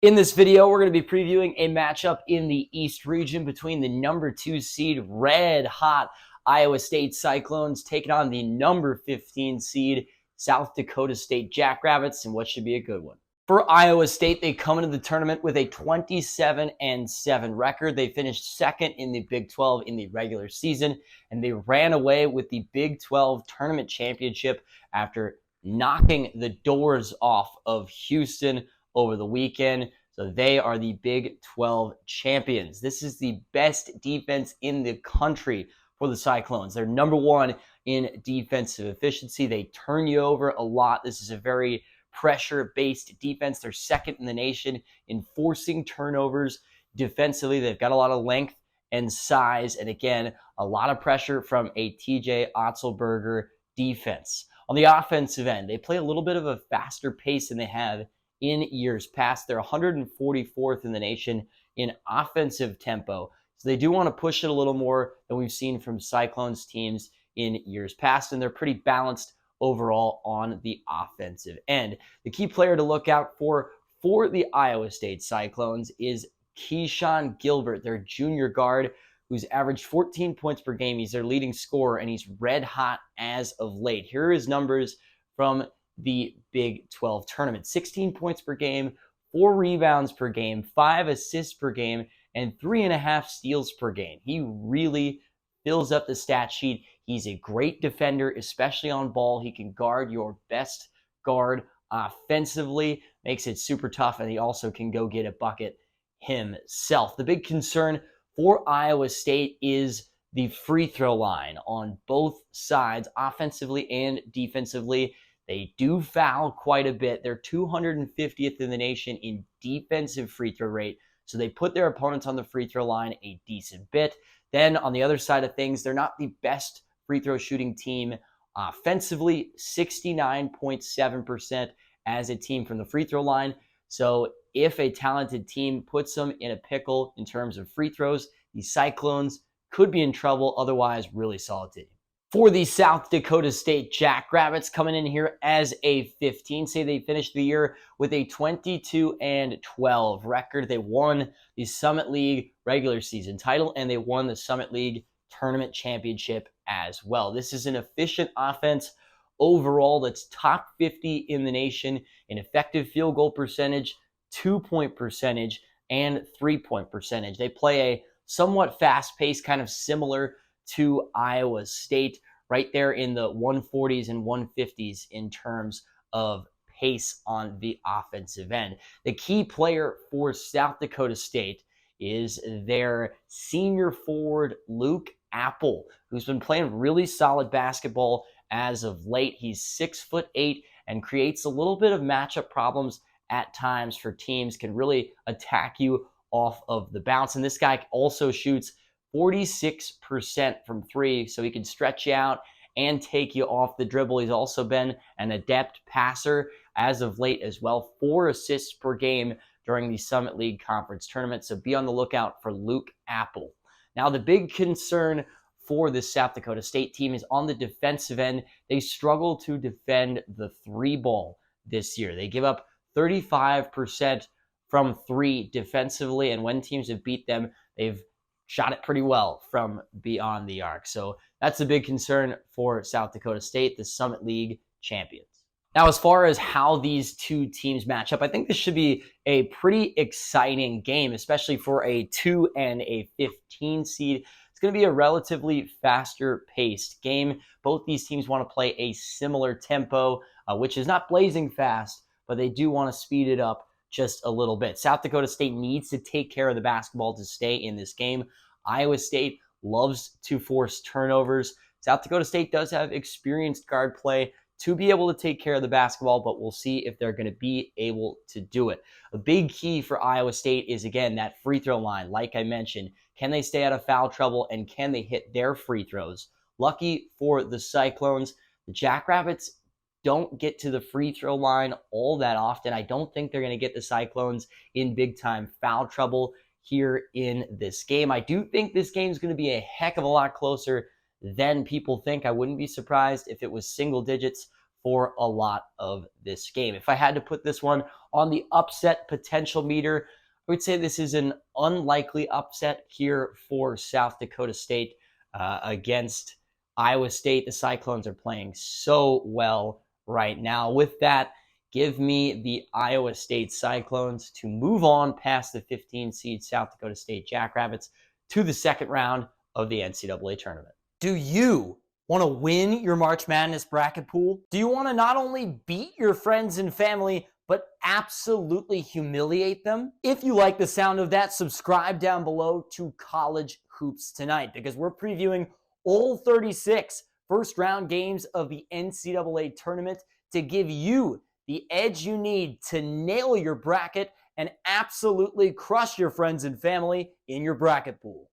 In this video, we're going to be previewing a matchup in the East region between the number 2 seed red hot Iowa State Cyclones taking on the number 15 seed South Dakota State Jackrabbits in what should be a good one. For Iowa State, they come into the tournament with a 27-7 record. They finished second in the Big 12 in the regular season, and they ran away with the Big 12 tournament championship after knocking the doors off of Houston over the weekend. So they are the Big 12 champions. This is the best defense in the country for the Cyclones. They're number one in defensive efficiency. They turn you over a lot. This is a very pressure-based defense. They're second in the nation in forcing turnovers defensively. They've got a lot of length and size, and again, a lot of pressure from a TJ Otzelberger defense. On the offensive end, they play a little bit of a faster pace than they have in years past. They're 144th in the nation in offensive tempo. So they do want to push it a little more than we've seen from Cyclones teams in years past, and they're pretty balanced overall on the offensive end. The key player to look out for the Iowa State Cyclones is Keyshawn Gilbert, their junior guard, who's averaged 14 points per game. He's their leading scorer, and he's red hot as of late. Here are his numbers from the Big 12 tournament: 16 points per game, 4 rebounds per game, 5 assists per game, and 3.5 steals per game. He really fills up the stat sheet. He's a great defender, especially on ball. He can guard your best guard offensively, makes it super tough, and he also can go get a bucket himself. The big concern for Iowa State is the free throw line on both sides, offensively and defensively. They do foul quite a bit. They're 250th in the nation in defensive free throw rate, so they put their opponents on the free throw line a decent bit. Then on the other side of things, they're not the best free throw shooting team offensively, 69.7% as a team from the free throw line. So if a talented team puts them in a pickle in terms of free throws, the Cyclones could be in trouble. Otherwise, really solid team. For the South Dakota State Jackrabbits, coming in here as a 15, say they finished the year with a 22-12 record. They won the Summit League regular season title, and they won the Summit League tournament championship as well. This is an efficient offense overall that's top 50 in the nation in effective field goal percentage, 2-point percentage, and 3-point percentage. They play a somewhat fast-paced, kind of similar to Iowa State, right there in the 140s and 150s in terms of pace on the offensive end. The key player for South Dakota State is their senior forward, Luke Apple, who's been playing really solid basketball as of late. He's 6'8" and creates a little bit of matchup problems at times for teams, can really attack you off of the bounce. And this guy also shoots 46% from three, so he can stretch you out and take you off the dribble. He's also been an adept passer as of late as well. 4 assists per game during the Summit League Conference tournament, so be on the lookout for Luke Apple. Now, the big concern for this South Dakota State team is on the defensive end. They struggle to defend the 3 ball this year. They give up 35% from 3 defensively, and when teams have beat them, they've shot it pretty well from beyond the arc. So that's a big concern for South Dakota State, the Summit League champions. Now, as far as how these two teams match up, I think this should be a pretty exciting game, especially for a 2 and a 15 seed. It's going to be a relatively faster-paced game. Both these teams want to play a similar tempo, which is not blazing fast, but they do want to speed it up just a little bit. South Dakota State needs to take care of the basketball to stay in this game. Iowa State loves to force turnovers. South Dakota State does have experienced guard play to be able to take care of the basketball, but we'll see if they're going to be able to do it. A big key for Iowa State is, again, that free throw line. Like I mentioned, can they stay out of foul trouble, and can they hit their free throws? Lucky for the Cyclones, the Jackrabbits don't get to the free throw line all that often. I don't think they're going to get the Cyclones in big-time foul trouble here in this game. I do think this game is going to be a heck of a lot closer than people think. I wouldn't be surprised if it was single digits for a lot of this game. If I had to put this one on the upset potential meter, I would say this is an unlikely upset here for South Dakota State against Iowa State. The Cyclones are playing so well right now. With that, give me the Iowa State Cyclones to move on past the 15 seed South Dakota State Jackrabbits to the second round of the NCAA tournament. Do you want to win your March Madness bracket pool? Do you want to not only beat your friends and family, but absolutely humiliate them? If you like the sound of that, subscribe down below to College Hoops Tonight, because we're previewing all 36 first round games of the NCAA tournament to give you the edge you need to nail your bracket and absolutely crush your friends and family in your bracket pool.